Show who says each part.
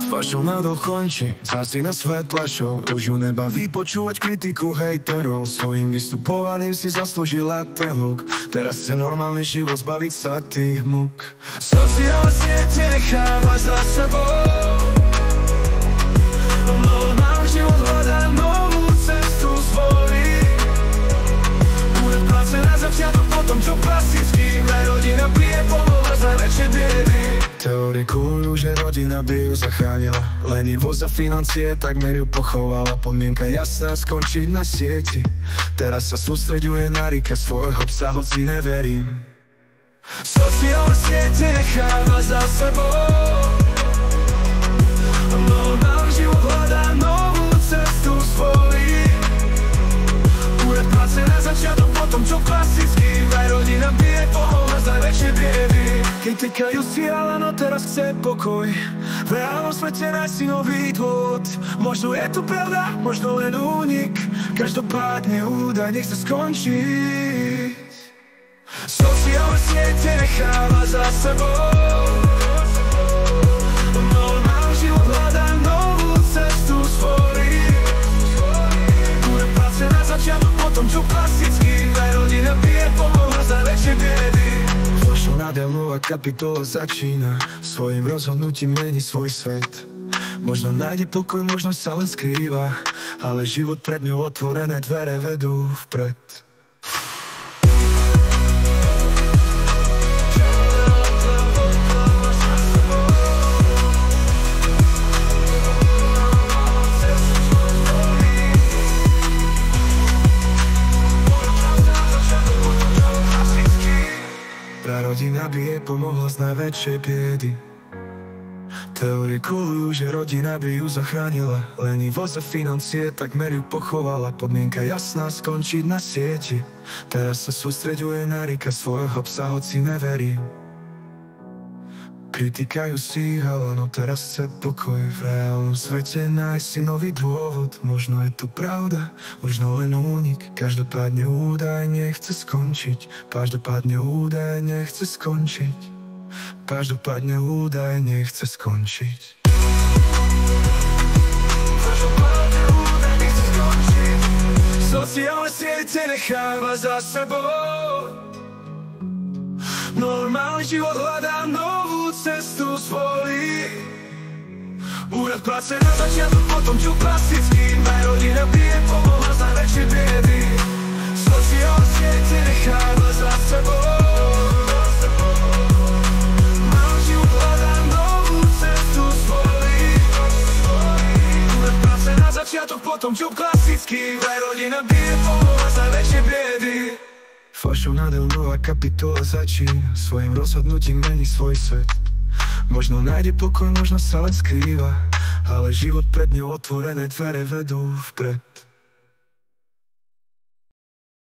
Speaker 1: Fašou nadol končí, zasi na svetla show. Už ju nebaví počúvať kritiku hejterov. Svojím vystupovaním si zaslúžila ten hluk. Teraz chce normálny život zbaviť sa tých múk. Sociálne siete necháva za sebou. Normálny život hľadá novú cestu zvolí. Bude práce na začiatok, potom čo klasický. Vraj rodina bije, pomohla za väčšie biedy. Teorikujú, že rodina by ju zachránila. Lenivosť a financie takmer ju pochovala. Podmienka jasná, skončiť na sieti. Teraz sa sústreďuje na rike svojho psa, hoci neverím. Sociálne siete necháva za sebou. Normálny život hľadá novú cestu zvolí. Bude práce na začiatok, potom čo klasický. Vraj rodina bije, pomohla za väčšie biedy. Kritikajú si, ale no teraz chce pokoj. V reálnom svete nájsť si nový dôvod. Možno je to pravda, možno len únik. Každopádne údajne chce skončiť. Sociálne siete necháva za sebou. Normálny život hľadá novú cestu zvolí. Bude práce na začiatok, potom čo klasický. Vraj rodina bije, pomohla za väčšie biedy. Nádej nová kapitola začína. Svojim rozhodnutím mení svoj svet. Možno nájde pokoj, možno sa len skrýva. Ale život pred ňou otvorené dvere vedú vpred. Rodina by jej pomohla z najväčšej biedy. Teorikujú, že rodina by ju zachránila. Lenivosť a financie takmer ju pochovala. Podmienka jasná, skončiť na sieti. Teraz sa sústreďuje na rika svojho psa, hoci neverí. Kritikajú si, ale no teraz chce pokoj. V reálnom svete nájsť si nový dôvod. Možno je to pravda, možno len únik. Každopádne údajne chce skončiť. Každopádne údajne chce skončiť. Každopádne údajne chce skončiť. Každopádne údajne chce skončiť. Sociálne siete necháva za sebou. Normálny život hľadá novú cestu zvolí. Úrad práce na začiatok, potom čo klasický. Vraj rodina bije, pomohla za väčšie biedy. Sociálne siete necháva za sebou. Normálny život hľadá novú cestu zvolí. Úrad práce na začiatok, potom čo klasický. Vraj rodina bije, pomohla za väčšie biedy. Fašou nádel nová kapitola začína. Svojim rozhodnutím mení svoj svet. Možno nájde pokoj, možno sa len skrýva. Ale život pred ňou otvorené dvere vedú vpred.